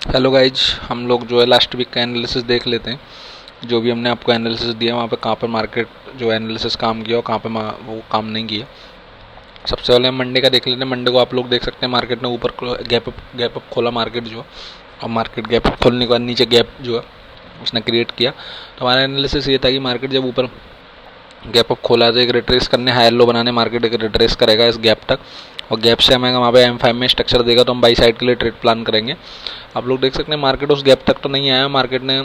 Hello guys, हम लोग जो है लास्ट वीक का एनालिसिस देख लेते हैं। जो भी हमने आपको एनालिसिस दिया वहाँ पे कहाँ पे मार्केट जो एनालिसिस काम किया और कहाँ पे वो काम नहीं किया। सबसे पहले हम मंडे का देख लेते हैं। मंडे को आप लोग देख सकते हैं मार्केट ने ऊपर गैप अप खोला मार्केट जो है, और मार्केट गैप अप खोलने के बाद नीचे गैप जो है उसने क्रिएट किया। तो हमारा एनालिसिस ये था कि मार्केट जब ऊपर गैप अप खोला तो एक रिट्रेस करने, हायर लो बनाने, मार्केट एक रिट्रेस करेगा इस गैप तक, और गैप से हमें वहाँ पे M5 में स्ट्रक्चर देगा तो हम बाई साइड के लिए ट्रेड प्लान करेंगे। आप लोग देख सकते हैं मार्केट उस गैप तक तो नहीं आया, मार्केट ने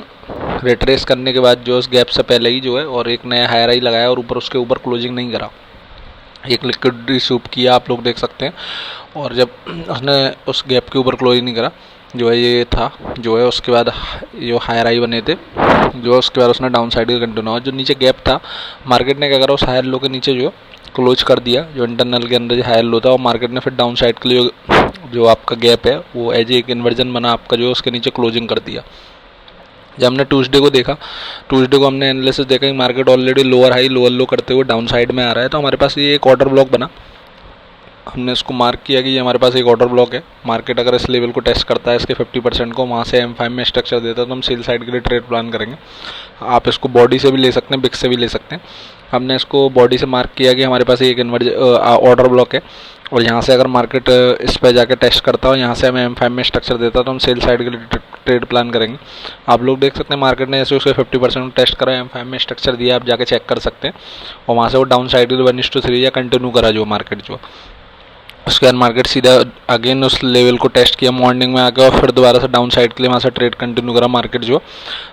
रिट्रेस करने के बाद जो उस गैप से पहले ही जो है और एक नया हायर हाई लगाया और ऊपर उसके ऊपर क्लोजिंग नहीं करा, एक लिक्विडिटी सूप किया आप लोग देख सकते हैं। और जब उसने उस गैप के ऊपर क्लोजिंग नहीं करा जो है ये था जो है, उसके बाद जो हायर हाई बने थे जो है, उसके बाद उसने डाउन साइड का कंटिन्यू हुआ। जो नीचे गैप था मार्केट ने क्या करा, उस हायर लो के नीचे जो क्लोज कर दिया, जो इंटरनल के अंदर जो हायर लो था, और मार्केट ने फिर डाउन साइड के लिए जो आपका गैप है वो एज एक इन्वर्जन बना आपका, जो उसके नीचे क्लोजिंग कर दिया। जब हमने ट्यूसडे को देखा, ट्यूसडे को हमने एनालिसिस देखा कि market already lower high lower लो करते हुए डाउन साइड में आ रहा है, तो हमारे पास ये एक ऑर्डर ब्लॉक बना। हमने इसको मार्क किया कि ये हमारे पास एक ऑर्डर ब्लॉक है। मार्केट अगर इस लेवल को टेस्ट करता है इसके 50% को, वहाँ से M5 में स्ट्रक्चर देता है तो हम सेल साइड के लिए ट्रेड प्लान करेंगे। आप इसको बॉडी से भी ले सकते हैं, बिग से भी ले सकते हैं। हमने इसको बॉडी से मार्क किया कि हमारे पास एक ऑर्डर ब्लॉक है, और यहाँ से अगर मार्केट इस पर जाकर टेस्ट करता है, यहाँ से हमें M5 में स्ट्रक्चर देता है तो हम सेल साइड के लिए ट्रेड प्लान करेंगे। आप लोग देख सकते हैं मार्केट ने जैसे उसके 50% टेस्ट करा, M5 में स्ट्रक्चर दिया, आप जाके चेक कर सकते हैं। और वहाँ से वो डाउन साइड के लिए 1:3 या कंटिन्यू करा जो मार्केट जो। उसके बाद मार्केट सीधा अगेन उस लेवल को टेस्ट किया मॉर्निंग में आके, और फिर दोबारा से डाउन साइड के लिए वहाँ से ट्रेड कंटिन्यू करा मार्केट जो।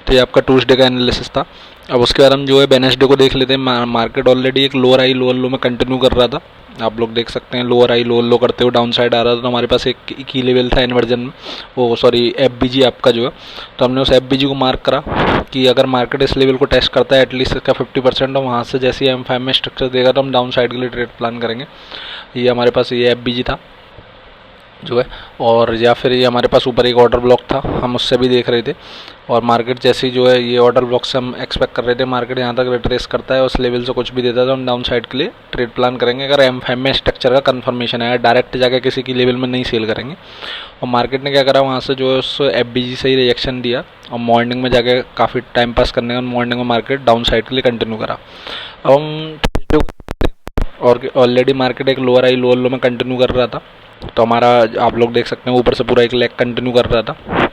तो ये आपका ट्यूसडे का एनालिसिस था। अब उसके बाद हम जो है वेडनेसडे को देख लेते हैं। मार्केट ऑलरेडी एक लोअर हाई लोअर लो में कंटिन्यू कर रहा था। आप लोग देख सकते हैं लोअर हाई लोअर लो करते हुए डाउन साइड आ रहा था, तो हमारे पास एक की लेवल था इन्वर्जन में, वो सॉरी FBG आपका जो है। तो हमने उस FBG को मार्क करा कि अगर मार्केट इस लेवल को टेस्ट करता है एटलीस्ट इसका 50%, और वहाँ से जैसे ही M5 में स्ट्रक्चर देगा तो हम डाउन साइड के लिए ट्रेड प्लान करेंगे। ये हमारे पास ये FBG था जो है, और या फिर ये हमारे पास ऊपर एक ऑर्डर ब्लॉक था, हम उससे भी देख रहे थे। और मार्केट जैसे ही जो है ये ऑर्डर ब्लॉक से हम एक्सपेक्ट कर रहे थे मार्केट यहाँ तक रिट्रेस करता है, उस लेवल से कुछ भी देता है तो हम डाउन साइड के लिए ट्रेड प्लान करेंगे। अगर M5 में स्ट्रक्चर का कंफर्मेशन है, डायरेक्ट जाकर किसी की लेवल में नहीं सेल करेंगे। और मार्केट ने क्या करा, वहाँ से जो है उस FBG से ही रिएक्शन दिया, और मॉर्निंग में जाके काफ़ी टाइम पास करने का मॉर्निंग में मार्केट डाउन साइड के लिए कंटिन्यू करा। अब हम और ऑलरेडी मार्केट एक लोअर हाई लोअर लो में कंटिन्यू कर रहा था, तो हमारा आप लोग देख सकते हैं ऊपर से पूरा एक लेग कंटिन्यू कर रहा था।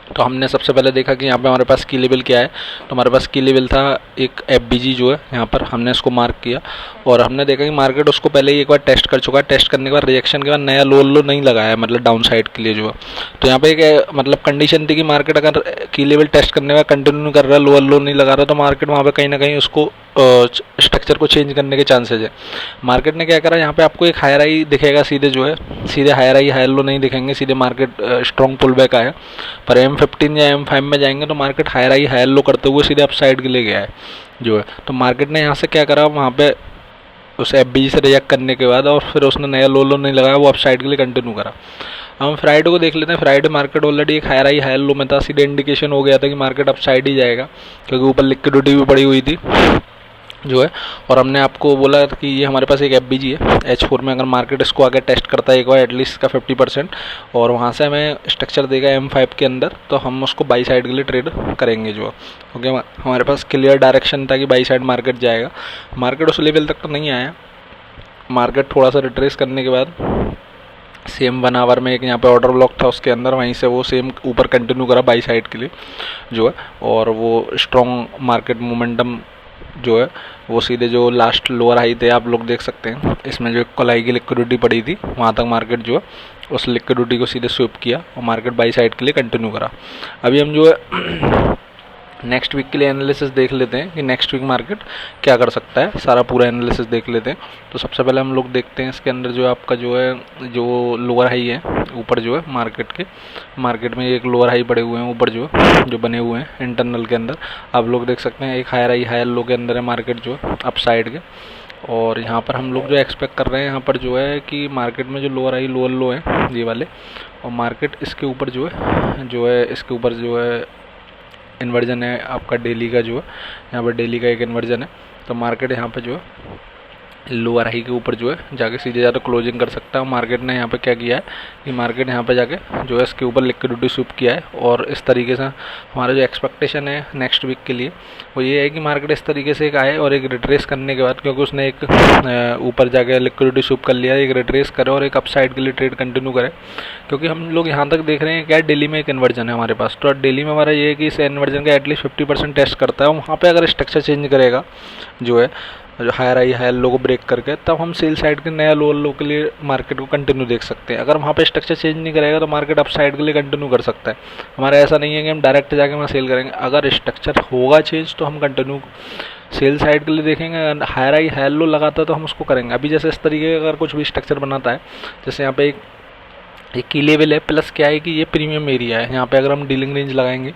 तो हमने सबसे पहले देखा कि यहाँ पे हमारे पास की लेवल क्या है, तो हमारे पास की लेवल था एक FBG जो है, यहाँ पर हमने इसको मार्क किया। और हमने देखा कि मार्केट उसको पहले ही एक बार टेस्ट कर चुका है, टेस्ट करने के बाद रिएक्शन के बाद नया लो लो नहीं लगाया है, मतलब डाउन साइड के लिए जो है। तो यहाँ पे एक मतलब कंडीशन थी कि मार्केट अगर की लेवल टेस्ट करने का कंटिन्यू कर रहा है, लोअर लो नहीं लगा रहा, तो मार्केट वहाँ पे कहीं ना कहीं उसको स्ट्रक्चर को चेंज करने के चांसेज है। मार्केट ने क्या करा, यहाँ पे आपको एक हायर हाई दिखेगा सीधे जो है, सीधे हायर हाई हायर लो नहीं दिखेंगे, सीधे मार्केट स्ट्रॉन्ग पुल बैक आया। पर M15 या M5 में जाएंगे तो market higher high higher low करते हुए सीधे अप साइड के लिए गया है जो है। तो मार्केट ने यहाँ से क्या करा, वहाँ पे उस FBG से रिजेक्ट करने के बाद और फिर उसने नया लो लो नहीं लगाया, वो अप साइड के लिए कंटिन्यू करा। हम फ्राइडे को देख लेते हैं। फ्राइडे मार्केट ऑलरेडी एक हायर हाई हायर लो में था, सीधे इंडिकेशन हो गया था कि मार्केट अप साइड ही जाएगा, क्योंकि ऊपर लिक्विडिटी भी पड़ी हुई थी जो है। और हमने आपको बोला कि ये हमारे पास एक FBG है H4 में, अगर मार्केट इसको आगे टेस्ट करता है एक बार एटलीस्ट का 50%, और वहाँ से हमें स्ट्रक्चर देगा M5 के अंदर, तो हम उसको बाई साइड के लिए ट्रेड करेंगे जो। ओके, हमारे पास क्लियर डायरेक्शन था कि बाई साइड मार्केट जाएगा। मार्केट उस लेवल तक तो नहीं आया, मार्केट थोड़ा सा रिट्रेस करने के बाद सेम 1 आवर में एक यहाँ पे ऑर्डर ब्लॉक था उसके अंदर, वहीं से वो सेम ऊपर कंटिन्यू करा बाई साइड के लिए जो है। और वो स्ट्रॉन्ग मार्केट मोमेंटम जो है वो सीधे जो लास्ट लोअर हाई थे आप लोग देख सकते हैं, इसमें जो कलाई की लिक्विडिटी पड़ी थी वहाँ तक मार्केट जो है उस लिक्विडिटी को सीधे स्विप किया और मार्केट बाई साइड के लिए कंटिन्यू करा। अभी हम जो है नेक्स्ट वीक के लिए एनालिसिस देख लेते हैं कि नेक्स्ट वीक मार्केट क्या कर सकता है, सारा पूरा एनालिसिस देख लेते हैं। तो सबसे पहले हम लोग देखते हैं इसके अंदर जो आपका जो है जो लोअर हाई है ऊपर जो है मार्केट में एक लोअर हाई पड़े हुए हैं ऊपर जो बने हुए हैं इंटरनल के अंदर, आप लोग देख सकते हैं। एक हायर हाई हायर लो के अंदर है मार्केट जो है अप साइड के। और यहाँ पर हम लोग जो एक्सपेक्ट कर रहे हैं यहाँ पर जो है कि मार्केट में जो लोअर हाई लोअर लो है ये वाले, और मार्केट इसके ऊपर जो है इसके ऊपर जो है इन्वर्जन है आपका डेली का जो है, यहाँ पर डेली का एक इन्वर्जन है। तो मार्केट यहाँ पे जो है लोअर हाई के ऊपर जो है जाके सीधे ज़्यादा क्लोजिंग कर सकता है। मार्केट ने यहाँ पे क्या किया है कि मार्केट यहाँ पे जाके जो है इसके ऊपर लिक्विडिटी स्वीप किया है, और इस तरीके से हमारा जो एक्सपेक्टेशन है नेक्स्ट वीक के लिए वो ये है कि मार्केट इस तरीके से एक आए और एक रिट्रेस करने के बाद, क्योंकि उसने एक ऊपर जाके लिक्विडिटी स्वीप कर लिया, एक रिट्रेस करे और एक अपसाइड के लिए ट्रेड कंटिन्यू करे। क्योंकि हम लोग यहाँ तक देख रहे हैं क्या डेली में एक इन्वर्जन है हमारे पास, तो डेली में हमारा ये है कि इस इन्वर्जन का एटलीस्ट 50% टेस्ट करता है। वहाँ पे अगर स्ट्रक्चर चेंज करेगा जो है जो हायर आई हायर लो को ब्रेक करके, तब हम सेल साइड के नया लोअर लो के लिए मार्केट को कंटिन्यू देख सकते हैं। अगर वहाँ पे स्ट्रक्चर चेंज नहीं करेगा तो मार्केट अप साइड के लिए कंटिन्यू कर सकता है। हमारा ऐसा नहीं है कि हम डायरेक्ट जाके वहाँ सेल करेंगे, अगर स्ट्रक्चर होगा चेंज तो हम कंटिन्यू सेल साइड के लिए देखेंगे। हायर आई हायर लो लगाता है तो हम उसको करेंगे। अभी जैसे इस तरीके का अगर कुछ भी स्ट्रक्चर बनाता है, जैसे यहाँ पे एक की लेवल है, प्लस क्या है कि ये प्रीमियम एरिया है, यहाँ पे अगर हम डीलिंग रेंज लगाएंगे,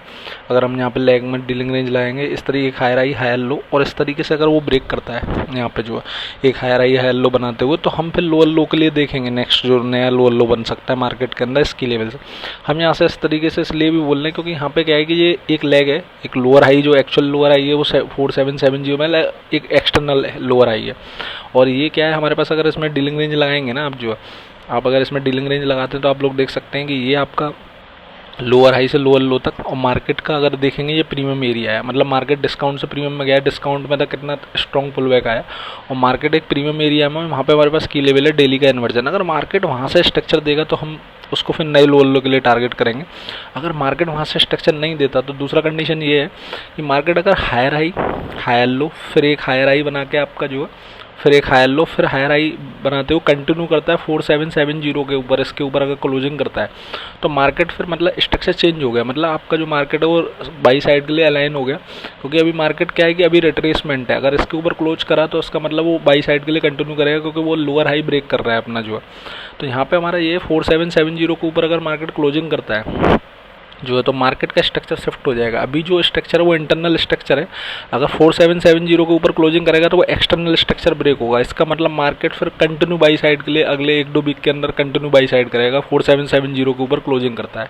अगर हम यहाँ पे लेग में डीलिंग रेंज लगाएंगे इस तरीके एक हायर आई हायर लो, और इस तरीके से अगर वो ब्रेक करता है यहाँ पे जो है एक हायर आई हायर लो बनाते हुए, तो हम फिर लोअर लो के लिए देखेंगे नेक्स्ट जो नया लोअर लो बन सकता है मार्केट के अंदर इसकी लेवल से। हम यहाँ से इस तरीके से इसलिए भी बोल रहे हैं क्योंकि यहाँ पे क्या है कि ये एक लेग है, एक लोअर हाई जो एक्चुअल लोअर हाई है वो 4770 में एक एक्सटर्नल लोअर हाई है, और ये क्या है हमारे पास अगर इसमें डीलिंग रेंज लगाएंगे ना आप अगर इसमें डीलिंग रेंज लगाते हैं तो आप लोग देख सकते हैं कि ये आपका लोअर हाई से लोअर लो तक, और मार्केट का अगर देखेंगे ये प्रीमियम एरिया है, मतलब मार्केट डिस्काउंट से प्रीमियम में गया है, डिस्काउंट में था कितना स्ट्रॉन्ग पुल बैक आया, और मार्केट एक प्रीमियम एरिया में वहाँ पे हमारे पास की लेवल है डेली का इन्वर्जन। अगर मार्केट वहाँ से स्ट्रक्चर देगा तो हम उसको फिर नए लोअर लो के लिए टारगेट करेंगे। अगर मार्केट वहाँ से स्ट्रक्चर नहीं देता तो दूसरा कंडीशन ये है कि मार्केट अगर हायर हाई हायर लो फिर एक हायर हाई बना के आपका जो है फिर एक हायर लो फिर हायर हाई बनाते हुए कंटिन्यू करता है 4770 के ऊपर, इसके ऊपर अगर क्लोजिंग करता है तो मार्केट फिर मतलब स्ट्रक्चर चेंज हो गया, मतलब आपका जो मार्केट है वो बाई साइड के लिए अलाइन हो गया। क्योंकि अभी मार्केट क्या है कि अभी रिट्रेसमेंट है, अगर इसके ऊपर क्लोज करा तो उसका मतलब वो बाई साइड के लिए कंटिन्यू करेगा, क्योंकि वो लोअर हाई ब्रेक कर रहा है अपना जो है। तो यहाँ पे हमारा ये 4770 के ऊपर अगर मार्केट क्लोजिंग करता है जो है तो मार्केट का स्ट्रक्चर शिफ्ट हो जाएगा। अभी जो स्ट्रक्चर है वो इंटरनल स्ट्रक्चर है, अगर 4770 के ऊपर क्लोजिंग करेगा तो वो एक्सटर्नल स्ट्रक्चर ब्रेक होगा। इसका मतलब मार्केट फिर कंटिन्यू बाई साइड के लिए अगले 1-2 वीक के अंदर कंटिन्यू बाई साइड करेगा 4770 के ऊपर क्लोजिंग करता है,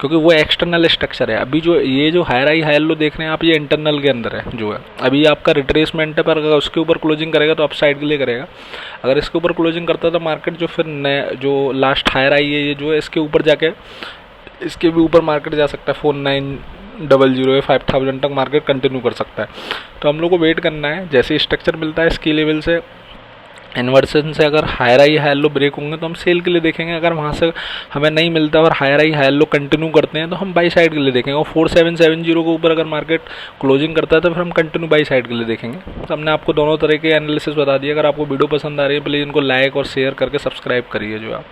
क्योंकि वो एक्सटर्नल स्ट्रक्चर है। अभी जो ये जो हायर आई हायर लो देख रहे हैं आप, ये इंटरनल के अंदर है जो है, अभी आपका रिट्रेसमेंट है, पर अगर उसके ऊपर क्लोजिंग करेगा तो अप साइड के लिए करेगा। अगर इसके ऊपर क्लोजिंग करता है तो मार्केट जो फिर नया जो लास्ट हायर आई है ये जो है इसके ऊपर जाके इसके भी ऊपर मार्केट जा सकता है 4900 या 5000 तक मार्केट कंटिन्यू कर सकता है। तो हम लोग को वेट करना है, जैसे स्ट्रक्चर मिलता है इसकी लेवल से इन्वर्सन से अगर higher high higher low break होंगे तो हम सेल के लिए देखेंगे। अगर वहाँ से हमें नहीं मिलता और higher high higher low continue करते हैं तो हम बाई साइड के लिए देखेंगे, और 4770 के ऊपर अगर मार्केट क्लोजिंग करता है तो फिर हम कंटिन्यू बाई साइड के लिए देखेंगे। तो हमने आपको दोनों तरह के एनालिसिस बता दिए। अगर आपको वीडियो पसंद आ रही है प्लीज़ इनको लाइक और शेयर करके सब्सक्राइब करिए जो आप।